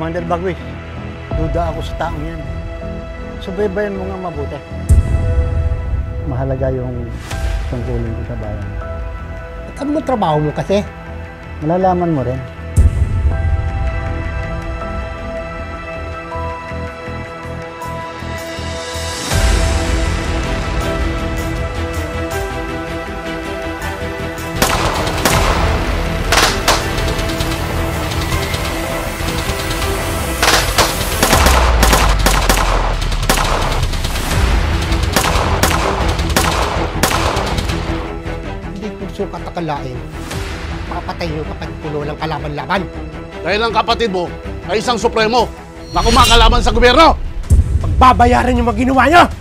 Commander Bagwis, duda ako sa taong yan. Subaybayan mo nga mabuti. Mahalaga yung tungkulin ko sa bayan. At ano mo trabaho mo kasi? Malalaman mo rin. Sukat akalain, makapatay yung kapatid ng kalaban-laban. Dahil ang kapatid mo ay isang supremo na kumakalaban sa gobyerno! Pagbabayaran yung mga ginawa niyo!